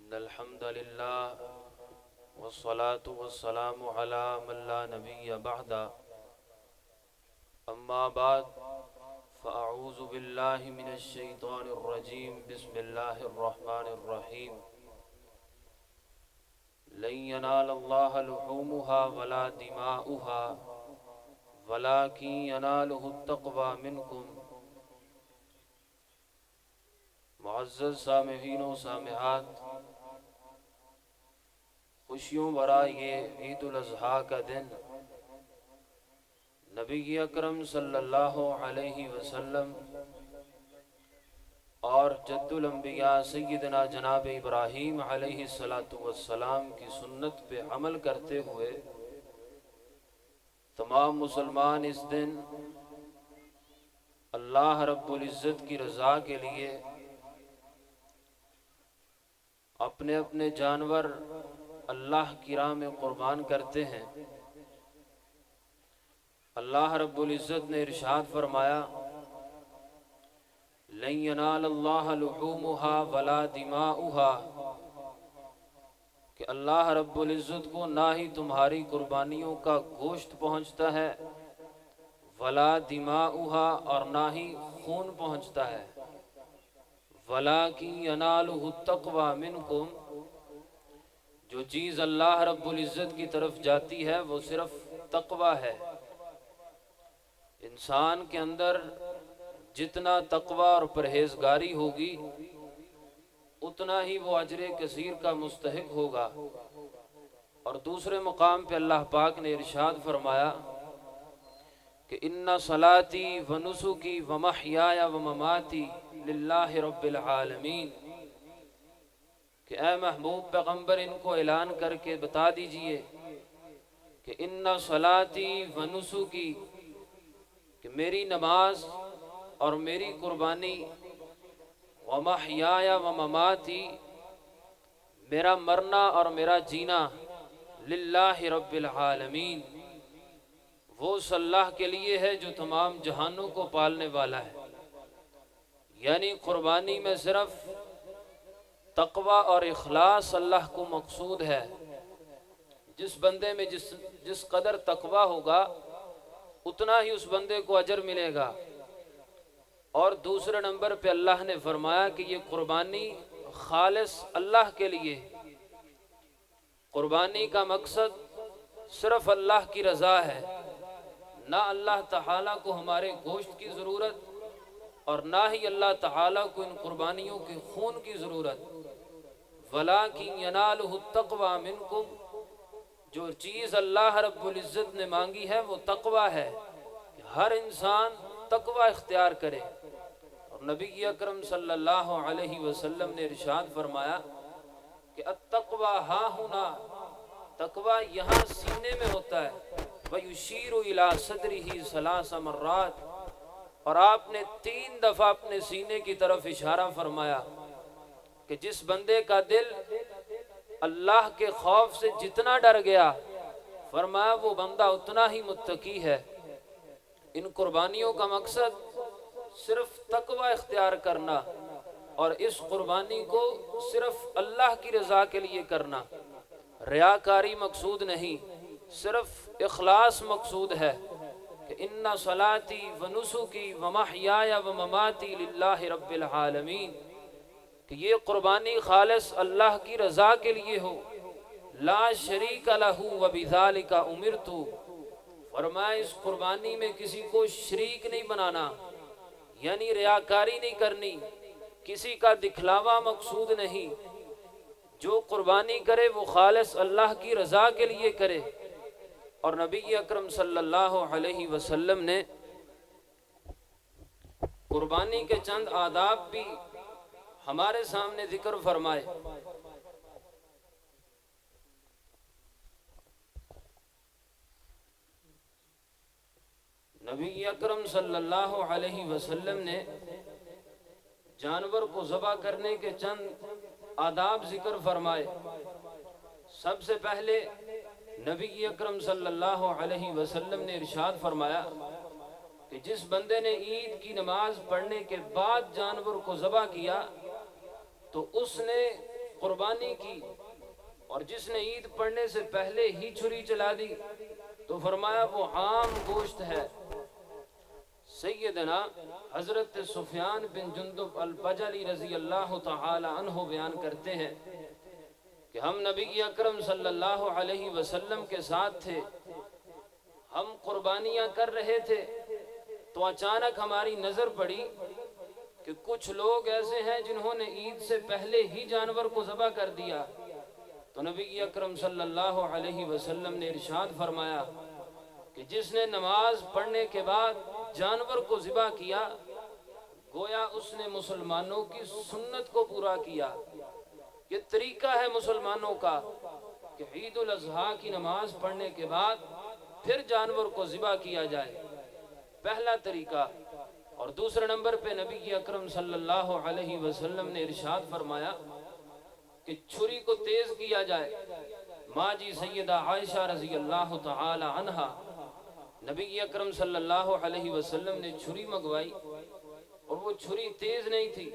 إن الحمد لله والصلاة والسلام على من لا نبي بعد أما بعد فأعوذ بالله من الشيطان الرجيم بسم الله الرحمن الرحيم لن ينال الله لحومها ولا دماؤها ولكن يناله التقوى منكم۔ معزز سامعین و سامعات، خوشیوں بھرا یہ عید الاضحیٰ کا دن نبی اکرم صلی اللہ علیہ وسلم اور جد الانبیاء سیدنا جناب ابراہیم علیہ السلام کی سنت پہ عمل کرتے ہوئے تمام مسلمان اس دن اللہ رب العزت کی رضا کے لیے اپنے اپنے جانور اللہ کی راہ میں قربان کرتے ہیں۔ اللہ رب العزت نے ارشاد فرمایا لن ینال اللہ لحومها ولا دماؤها، کہ اللہ رب العزت کو نہ ہی تمہاری قربانیوں کا گوشت پہنچتا ہے، ولا دماؤها، اور نہ ہی خون پہنچتا ہے، وَلَٰكِن يَنَالُهُ التَّقْوَىٰ مِنْكُمْ، جو چیز اللہ رب العزت کی طرف جاتی ہے وہ صرف تقویٰ ہے۔ انسان کے اندر جتنا تقویٰ اور پرہیزگاری ہوگی اتنا ہی وہ اجر کثیر کا مستحق ہوگا۔ اور دوسرے مقام پہ اللہ پاک نے ارشاد فرمایا کہ اِنَّ صَلَاتِي وَنُسُكِي وَمَحْيَايَ وَمَمَاتِي للہ رب العالمین، کہ اے محبوب پیغمبر ان کو اعلان کر کے بتا دیجئے کہ ان صلاتی و نسکی، کہ میری نماز اور میری قربانی، ومحیایا و مماتی، میرا مرنا اور میرا جینا، للہ رب العالمین، وہ اللہ کے لیے ہے جو تمام جہانوں کو پالنے والا ہے۔ یعنی قربانی میں صرف تقوی اور اخلاص اللہ کو مقصود ہے۔ جس بندے میں جس قدر تقوی ہوگا اتنا ہی اس بندے کو اجر ملے گا۔ اور دوسرے نمبر پہ اللہ نے فرمایا کہ یہ قربانی خالص اللہ کے لیے، قربانی کا مقصد صرف اللہ کی رضا ہے، نہ اللہ تعالیٰ کو ہمارے گوشت کی ضرورت اور نہ ہی اللہ تعالیٰ کو ان قربانیوں کے خون کی ضرورت۔ وَلَٰكِن يَنَالُهُ التَّقْوَىٰ مِنْكُمْ، جو چیز اللہ رب العزت نے مانگی ہے وہ تقویٰ ہے، کہ ہر انسان تقویٰ اختیار کرے۔ اور نبی اکرم صلی اللہ علیہ وسلم نے ارشاد فرمایا کہ التقویٰ ہاں ہونا، تقویٰ یہاں سینے میں ہوتا ہے، وَيُشِيرُ إِلَىٰ صَدْرِهِ 3 مرات، اور آپ نے 3 دفعہ اپنے سینے کی طرف اشارہ فرمایا کہ جس بندے کا دل اللہ کے خوف سے جتنا ڈر گیا، فرمایا وہ بندہ اتنا ہی متقی ہے۔ ان قربانیوں کا مقصد صرف تقوی اختیار کرنا اور اس قربانی کو صرف اللہ کی رضا کے لیے کرنا، ریاکاری مقصود نہیں، صرف اخلاص مقصود ہے کہ ان صلاتی و نسکی و محیایا و مماتی للہ رب العالمین، کہ یہ قربانی خالص اللہ کی رضا کے لیے ہو، لا شریک لہ و بذالک امرت، فرمایا اس قربانی میں کسی کو شریک نہیں بنانا، یعنی ریاکاری نہیں کرنی، کسی کا دکھلاوا مقصود نہیں، جو قربانی کرے وہ خالص اللہ کی رضا کے لیے کرے۔ اور نبی اکرم صلی اللہ علیہ وسلم نے قربانی کے چند آداب بھی ہمارے سامنے ذکر فرمائے۔ نبی اکرم صلی اللہ علیہ وسلم نے جانور کو ذبح کرنے کے چند آداب ذکر فرمائے۔ سب سے پہلے نبی اکرم صلی اللہ علیہ وسلم نے ارشاد فرمایا کہ جس بندے نے عید کی نماز پڑھنے کے بعد جانور کو ذبح کیا تو اس نے قربانی کی اور جس نے عید پڑھنے سے پہلے ہی چھری چلا دی تو فرمایا وہ عام گوشت ہے۔ سیدنا حضرت سفیان بن جندب البجلی رضی اللہ تعالی عنہ بیان کرتے ہیں کہ ہم نبی اکرم صلی اللہ علیہ وسلم کے ساتھ تھے، ہم قربانیاں کر رہے تھے تو اچانک ہماری نظر پڑی کہ کچھ لوگ ایسے ہیں جنہوں نے عید سے پہلے ہی جانور کو ذبح کر دیا۔ تو نبی اکرم صلی اللہ علیہ وسلم نے ارشاد فرمایا کہ جس نے نماز پڑھنے کے بعد جانور کو ذبح کیا گویا اس نے مسلمانوں کی سنت کو پورا کیا۔ یہ طریقہ ہے مسلمانوں کا کہ عید الاضحیٰ کی نماز پڑھنے کے بعد پھر جانور کو ذبح کیا جائے، پہلا طریقہ۔ اور دوسرے نمبر پہ نبی اکرم صلی اللہ علیہ وسلم نے ارشاد فرمایا کہ چھری کو تیز کیا جائے۔ ماں جی سیدہ عائشہ رضی اللہ تعالی عنہا، نبی اکرم صلی اللہ علیہ وسلم نے چھری منگوائی اور وہ چھری تیز نہیں تھی،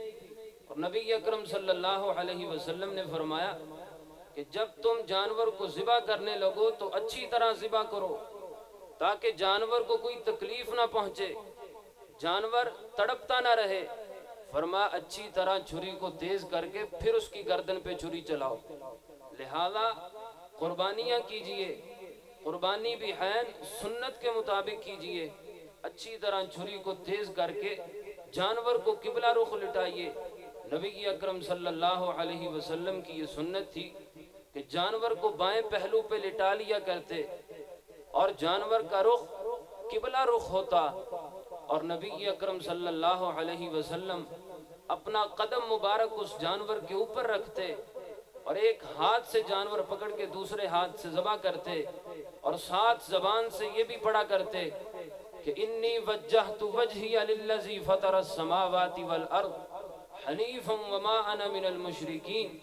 اور نبی اکرم صلی اللہ علیہ وسلم نے فرمایا کہ جب تم جانور کو ذبح کرنے لگو تو اچھی طرح ذبح کرو تاکہ جانور کو کوئی تکلیف نہ پہنچے، جانور تڑپتا نہ رہے۔ فرمایا اچھی طرح چھری کو تیز کر کے پھر اس کی گردن پہ چھری چلاؤ۔ لہذا قربانیاں کیجئے، قربانی بھی ہے سنت کے مطابق کیجئے، اچھی طرح چھری کو تیز کر کے جانور کو قبلہ رخ لٹائیے۔ نبی اکرم صلی اللہ علیہ وسلم کی یہ سنت تھی کہ جانور کو بائیں پہلو پہ لٹا لیا کرتے اور جانور کا رخ قبلہ رخ ہوتا، اور نبی اکرم صلی اللہ علیہ وسلم اپنا قدم مبارک اس جانور کے اوپر رکھتے اور ایک ہاتھ سے جانور پکڑ کے دوسرے ہاتھ سے ذبح کرتے، اور ساتھ زبان سے یہ بھی پڑھا کرتے کہ انی وجہت وجہی للذی فطر السماوات والارض حنیفا وما انا من المشرکین،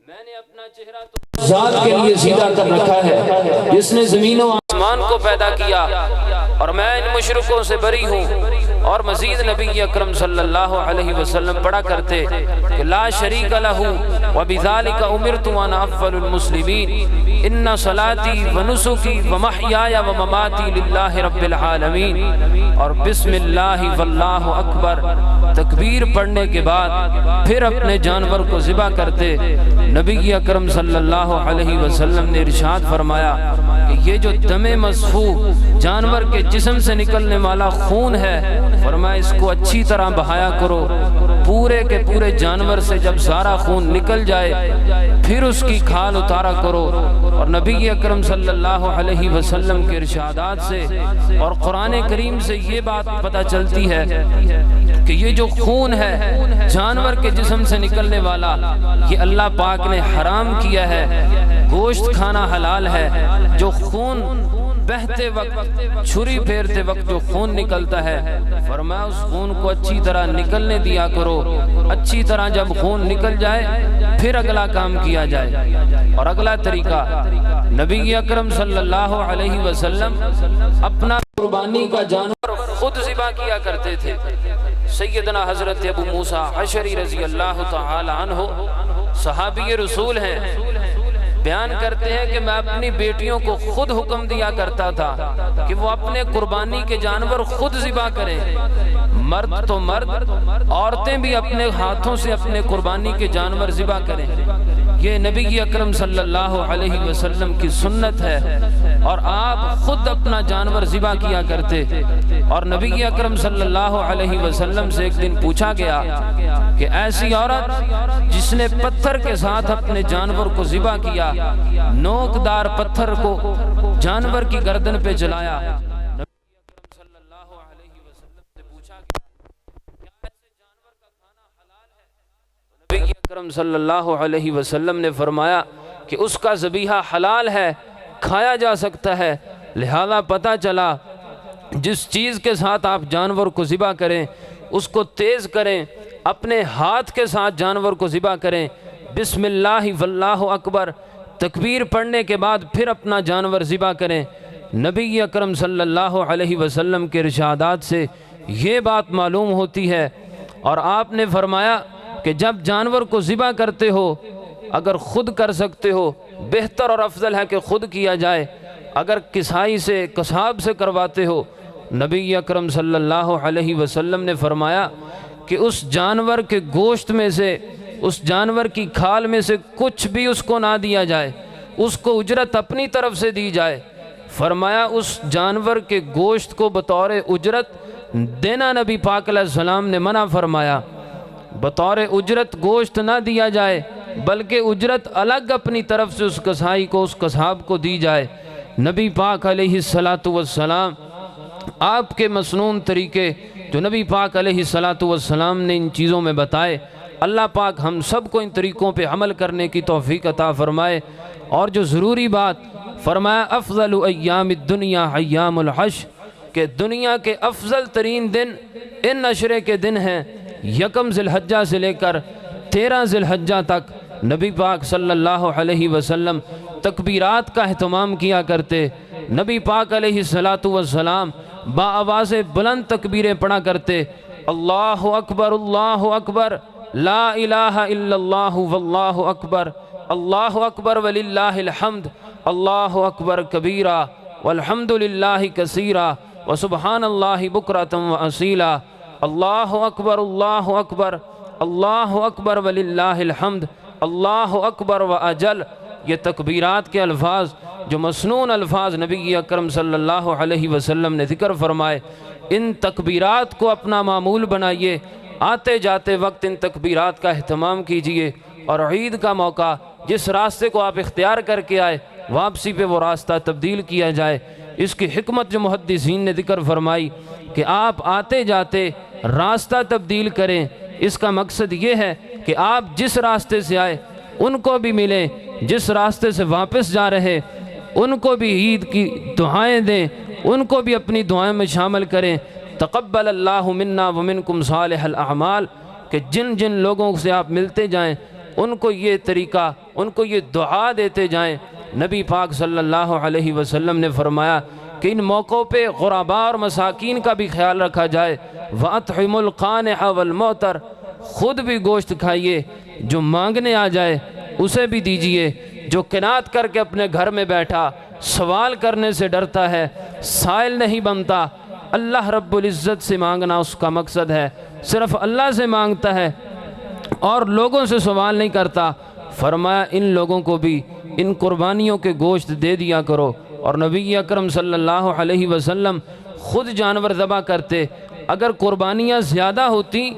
میں نے اپنا چہرہ تو ذات کے لیے سیدھا کر رکھا ہے جس نے زمین و آسمان کو پیدا کیا، اور میں ان مشرکوں سے بری ہوں۔ اور مزید نبی اکرم صلی اللہ علیہ وسلم پڑھا کرتے کہ لا شریک لہ وبذالک امرت وانا اول المسلمین، ان صلاتی ونسکی ومحیای ومماتی للہ رب العالمین، اور بسم اللہ واللہ اکبر تکبیر پڑھنے کے بعد پھر اپنے جانور کو ذبح کرتے۔ نبی اکرم صلی اللہ علیہ وسلم نے ارشاد فرمایا کہ یہ جو دم مسفوح جانور کے جسم سے نکلنے والا خون ہے، فرمایا اس کو اچھی طرح بہایا کرو، پورے کے پورے جانور سے جب سارا خون نکل جائے پھر اس کی کھال اتارا کرو۔ اور نبی اکرم صلی اللہ علیہ وسلم کے ارشادات سے اور قرآن کریم سے یہ بات پتہ چلتی ہے کہ یہ جو خون ہے جانور کے جسم سے نکلنے والا، یہ اللہ پاک نے حرام کیا ہے، گوشت کھانا حلال ہے۔ جو خون بہتے وقت چھری پھیرتے وقت جو خون نکلتا ہے، فرمایا اس خون کو اچھی طرح نکلنے دیا کرو، اچھی طرح جب خون نکل جائے پھر اگلا کام کیا جائے۔ اور اگلا طریقہ، نبی اکرم صلی اللہ علیہ وسلم اپنا قربانی کا جانور خود ذبح کیا کرتے تھے۔ سیدنا حضرت ابو موسیٰ اشعری رضی اللہ تعالی عنہ صحابی رسول ہیں، بیان کرتے ہیں کہ میں اپنی بیٹیوں کو خود حکم دیا کرتا تھا کہ وہ اپنے قربانی کے جانور خود ذبح کریں، مرد تو مرد، عورتیں بھی اپنے ہاتھوں سے اپنے قربانی کے جانور ذبح کریں۔ یہ نبی اکرم صلی اللہ علیہ وسلم کی سنت ہے، اور آپ خود اپنا جانور ذبح کیا کرتے۔ اور نبی اکرم صلی اللہ علیہ وسلم سے ایک دن پوچھا گیا کہ ایسی عورت جس نے پتھر کے ساتھ اپنے جانور کو ذبح کیا، نوکدار پتھر کو جانور کی گردن پہ جلایا، نبی اکرم صلی اللہ علیہ وسلم سے پوچھا گیا کیا ایسے جانور کا کھانا حلال ہے؟ تو نبی اکرم صلی اللہ علیہ وسلم نے فرمایا کہ اس کا ذبیحہ حلال ہے، کھایا جا سکتا ہے۔ لہذا پتہ چلا جس چیز کے ساتھ آپ جانور کو ذبح کریں اس کو تیز کریں، اپنے ہاتھ کے ساتھ جانور کو ذبح کریں، بسم اللہ واللہ اکبر تکبیر پڑھنے کے بعد پھر اپنا جانور ذبح کریں۔ نبی اکرم صلی اللہ علیہ وسلم کے ارشادات سے یہ بات معلوم ہوتی ہے۔ اور آپ نے فرمایا کہ جب جانور کو ذبح کرتے ہو اگر خود کر سکتے ہو بہتر اور افضل ہے کہ خود کیا جائے، اگر کسائی سے قصاب سے کرواتے ہو، نبی اکرم صلی اللہ علیہ وسلم نے فرمایا کہ اس جانور کے گوشت میں سے، اس جانور کی کھال میں سے کچھ بھی اس کو نہ دیا جائے، اس کو اجرت اپنی طرف سے دی جائے۔ فرمایا اس جانور کے گوشت کو بطور اجرت دینا نبی پاک علیہ السلام نے منع فرمایا، بطور اجرت گوشت نہ دیا جائے بلکہ اجرت الگ اپنی طرف سے اس کسائی کو، اس قصاب کو دی جائے۔ نبی پاک علیہ السلام آپ کے مسنون طریقے جو نبی پاک علیہ السلام نے ان چیزوں میں بتائے، اللہ پاک ہم سب کو ان طریقوں پہ عمل کرنے کی توفیق عطا فرمائے۔ اور جو ضروری بات فرمایا، افضل ایام الدنیا ایام العشر، کہ دنیا کے افضل ترین دن ان عشرے کے دن ہیں، یکم ذی الحجہ سے لے کر 13 ذی الحجہ تک نبی پاک صلی اللہ علیہ وسلم تکبیرات کا اہتمام کیا کرتے۔ نبی پاک علیہ السلام با آواز بلند تکبیریں پڑھا کرتے، اللہ اکبر لا الہ الا اللہ واللہ اکبر، اللہ اکبر وللہ الحمد، اللہ اکبر کبیرہ والحمد للہ کثیرہ وسبحان اللہ بکرۃ واصیلا، اللہ اکبر اللہ اکبر وللہ الحمد، اللہ اکبر واجل۔ یہ تکبیرات کے الفاظ جو مسنون الفاظ نبی اکرم صلی اللہ علیہ وسلم نے ذکر فرمائے، ان تکبیرات کو اپنا معمول بنائیے، آتے جاتے وقت ان تکبیرات کا اہتمام کیجئے، اور عید کا موقع جس راستے کو آپ اختیار کر کے آئے واپسی پہ وہ راستہ تبدیل کیا جائے۔ اس کی حکمت جو محدثین نے ذکر فرمائی کہ آپ آتے جاتے راستہ تبدیل کریں، اس کا مقصد یہ ہے کہ آپ جس راستے سے آئے ان کو بھی ملیں، جس راستے سے واپس جا رہے ان کو بھی عید کی دعائیں دیں، ان کو بھی اپنی دعائیں میں شامل کریں۔ تقبل اللہ منا ومنکم صالح الاعمال، کہ جن جن لوگوں سے آپ ملتے جائیں ان کو یہ طریقہ، ان کو یہ دعا دیتے جائیں۔ نبی پاک صلی اللہ علیہ وسلم نے فرمایا کہ ان موقعوں پہ غرباء اور مساکین کا بھی خیال رکھا جائے۔ وَأَطْعِمُوا الْقَانِعَ وَالْمُعْتَرَ، خود بھی گوشت کھائیے، جو مانگنے آ جائے اسے بھی دیجئے، جو قناعت کر کے اپنے گھر میں بیٹھا سوال کرنے سے ڈرتا ہے، سائل نہیں بنتا، اللہ رب العزت سے مانگنا اس کا مقصد ہے، صرف اللہ سے مانگتا ہے اور لوگوں سے سوال نہیں کرتا، فرمایا ان لوگوں کو بھی ان قربانیوں کے گوشت دے دیا کرو۔ اور نبی اکرم صلی اللہ علیہ وسلم خود جانور ذبح کرتے، اگر قربانیاں زیادہ ہوتی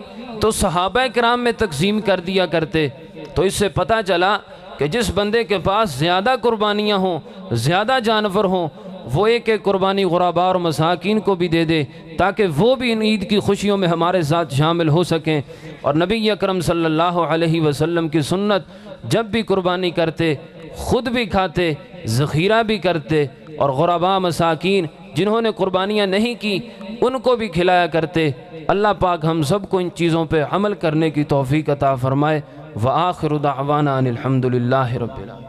تو صحابہ کرام میں تقسیم کر دیا کرتے۔ تو اس سے پتہ چلا کہ جس بندے کے پاس زیادہ قربانیاں ہوں، زیادہ جانور ہوں، وہ ایک ایک قربانی غرباء اور مساکین کو بھی دے دے، تاکہ وہ بھی ان عید کی خوشیوں میں ہمارے ساتھ شامل ہو سکیں۔ اور نبی اکرم صلی اللہ علیہ وسلم کی سنت، جب بھی قربانی کرتے خود بھی کھاتے، ذخیرہ بھی کرتے، اور غرباء مساکین جنہوں نے قربانیاں نہیں کی ان کو بھی کھلایا کرتے۔ اللہ پاک ہم سب کو ان چیزوں پہ عمل کرنے کی توفیق عطا فرمائے۔ وآخر دعوانا ان الحمد للہ رب العالمین۔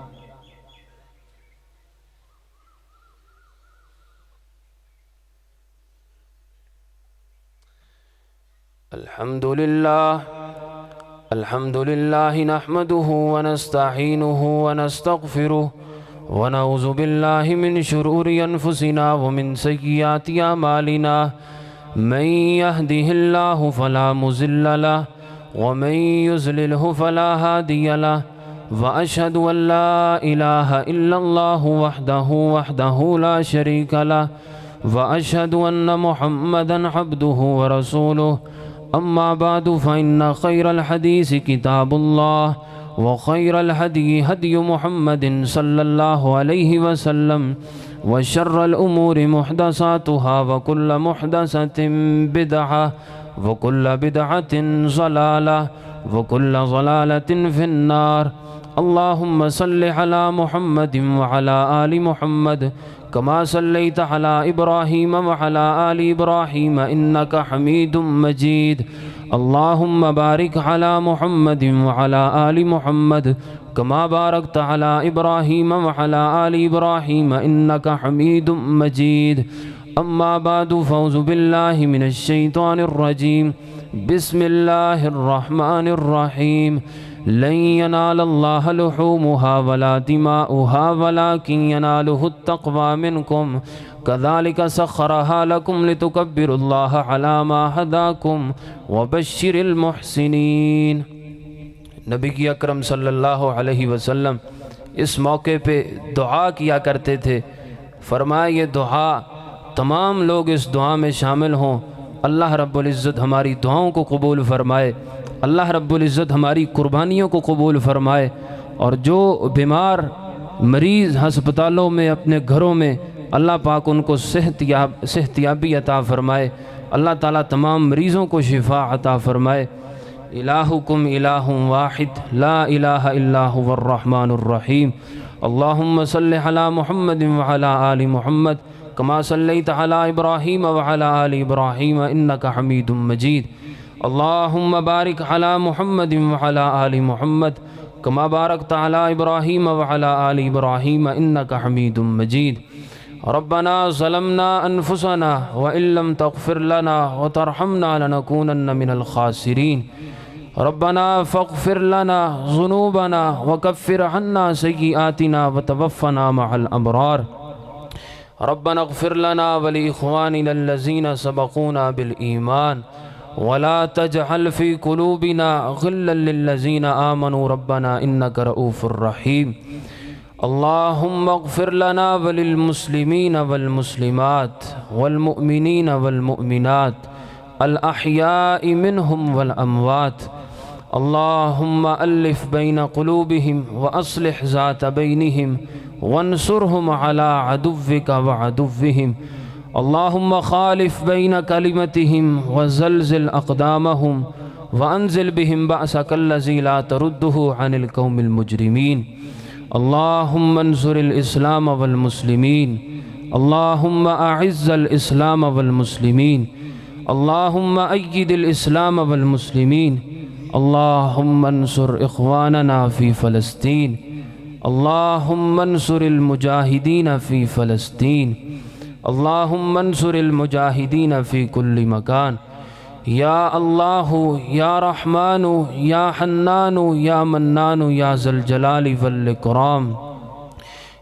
الحمد للہ نحمده ونستعینه ونستغفره ونعوذ باللہ من شرور انفسنا ومن سیئات اعمالنا، من يهده الله فلا مضل له ومن يضلله فلا هادي له، واشهد ان لا اله الا الله وحده لا شريك له، واشهد ان محمدا عبده ورسوله۔ اما بعد فإن خير الحديث كتاب الله وخير الهدي هدي محمد صلى الله عليه وسلم، وشر الأمور محدثاتها وكل محدثة بدعة وكل بدعة ضلالة وكل ضلالة في النار۔ اللهم صل على محمد وعلى آل محمد كما صليت على إبراهيم وعلى آل إبراهيم إنك حميد مجيد۔ اللهم بارك على محمد وعلى آل محمد كما باركت على إبراهيم وعلى آل إبراهيم إنك حميد مجيد۔ أما بعد، فأعوذ بالله من الشيطان الرجيم، بسم الله الرحمن الرحيم۔ لن ينال الله لحومها ولا دماؤها ولكن يناله التقوى منكم كذلك سخرها لكم لتكبروا الله على ما هداكم وبشر المحسنين۔ نبی اکرم صلی اللہ علیہ وسلم اس موقع پہ دعا کیا کرتے تھے، فرمایا یہ دعا تمام لوگ اس دعا میں شامل ہوں، اللہ رب العزت ہماری دعاؤں کو قبول فرمائے، اللہ رب العزت ہماری قربانیوں کو قبول فرمائے، اور جو بیمار مریض ہسپتالوں میں اپنے گھروں میں، اللہ پاک ان کو صحتیابی عطا فرمائے، اللہ تعالیٰ تمام مریضوں کو شفا عطا فرمائے۔ الہکم الہ واحد لا الہ الا هو الرحمن الرحیم۔ اللہم صلی علی محمد وعلی آل محمد کما صلیت علی ابراہیم وعلی آل ابراہیم انک حمید مجید۔ اللہم بارک علی محمد وعلی آل محمد کما بارکت علی ابراہیم وعلی آل ابراہیم انک حمید مجید۔ ربنا ظلمنا انفسنا وإن لم تغفر لنا وترحمنا لنكونن من الخاسرین۔ ربنا فاغفر لنا ذنوبنا وكفر عنا سيئاتنا وتوفنا مع الأبرار۔ ربنا اغفر لنا ولإخواننا الذين سبقونا بالإيمان ولا تجعل في قلوبنا غلا للذين آمنوا ربنا إنك رؤوف رحيم۔ اللهم اغفر لنا وللمسلمين والمسلمات والمؤمنين والمؤمنات الأحياء منهم والأموات۔ اللهم ألف بين قلوبهم وأصلح ذات بينهم وانصرهم على عدوك وعدوهم۔ اللهم خالف بين كلمتهم وزلزل أقدامهم وأنزل بهم بأسك الذي لا ترده عن القوم المجرمين۔ اللهم انصر الإسلام والمسلمين، اللهم أعز الإسلام والمسلمين، اللهم أيد الإسلام والمسلمين، اللهم انصر إخواننا في فلسطين، اللهم انصر المجاهدين في فلسطين، اللهم انصر المجاهدين في كل مكان۔ یا اللہ یا رحمان یا حنان یا منان یا ذا الجلال والاکرام،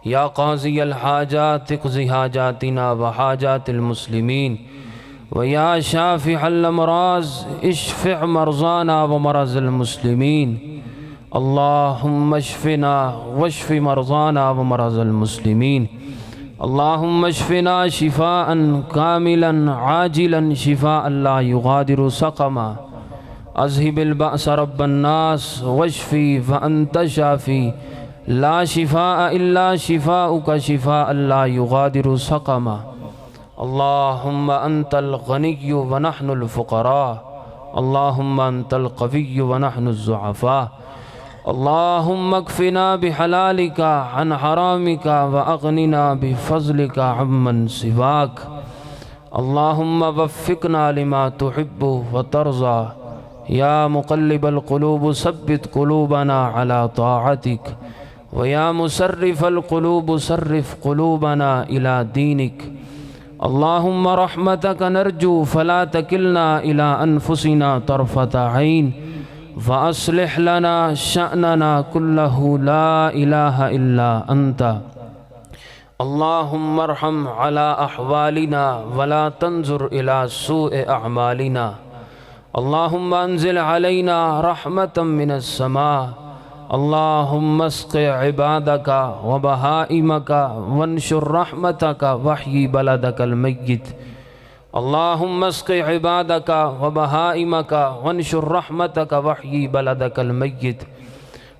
یا قاضی الحاجات اقض حاجاتنا وحاجات المسلمین، ویا شافع الامراض اشفع مرضانا ومرض المسلمین۔ اللہم اشفنا واشف مرضانا ومرض المسلمین۔ اللہم اشفنا شفاء کاملا عاجلا شفاء لا یغادر سقما، اذهب البأس رب الناس واشفی فأنت شافی، لا شفاء الا شفاؤک شفاء لا یغادر سقما۔ اللہم انت الغنی ونحن الفقراء، اللہم انت القوی ونحن الضعفاء، اللہم اکفنا بحلالک عن حرامک واغننا بفضلک عمن سواک۔ اللہم وفقنا لما تحب وترضى، یا مقلب القلوب ثبت قلوبنا على طاعتک، ویا مصرف القلوب صرف قلوبنا الى دینک۔ اللہم رحمتک نرجو فلا تکلنا الى انفسنا طرفة عین، وأصلح لنا شأننا كله لا إله إلا أنت۔ اللهم ارحم على أحوالنا ولا تنظر إلى سوء أعمالنا۔ اللهم انزل علينا رحمة من السماء، اللهم اسق عبادك وبهائمك وانشر رحمتك واحيي بلدك الميت۔ اللهم اسق عبادك وبهائمك وانشر رحمتك واحيي بلدك الميت۔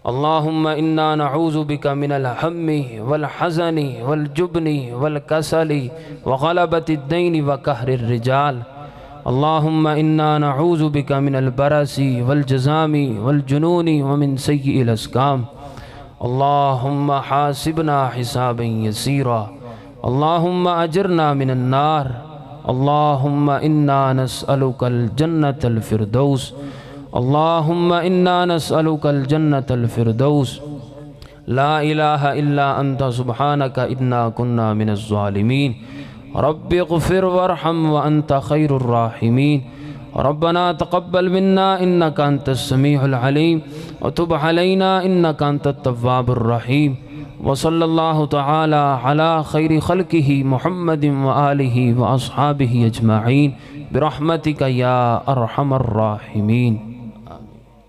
اللهم إنا نعوذ بك من الهم والحزن والجبن والكسل وغلبة الدين وقهر الرجال۔ اللهم إنا نعوذ بك من البرص والجذام والجنون ومن سيء الأسقام۔ اللهم حاسبنا حسابا يسيرا، اللهم أجرنا من النار، اللهم إنا نسألك الجنة الفردوس، اللهم إنا نسألك الجنة الفردوس۔ لا إله إلا أنت سبحانك إنا كنا من الظالمين۔ رب اغفر وارحم وأنت خير الراحمين۔ ربنا تقبل منا إنك أنت السميع العليم وتب علينا إنك أنت التواب الرحيم وصلى الله تعالى على خير خلقه محمد وآله وأصحابه أجمعين برحمتك يا أرحم الراحمين.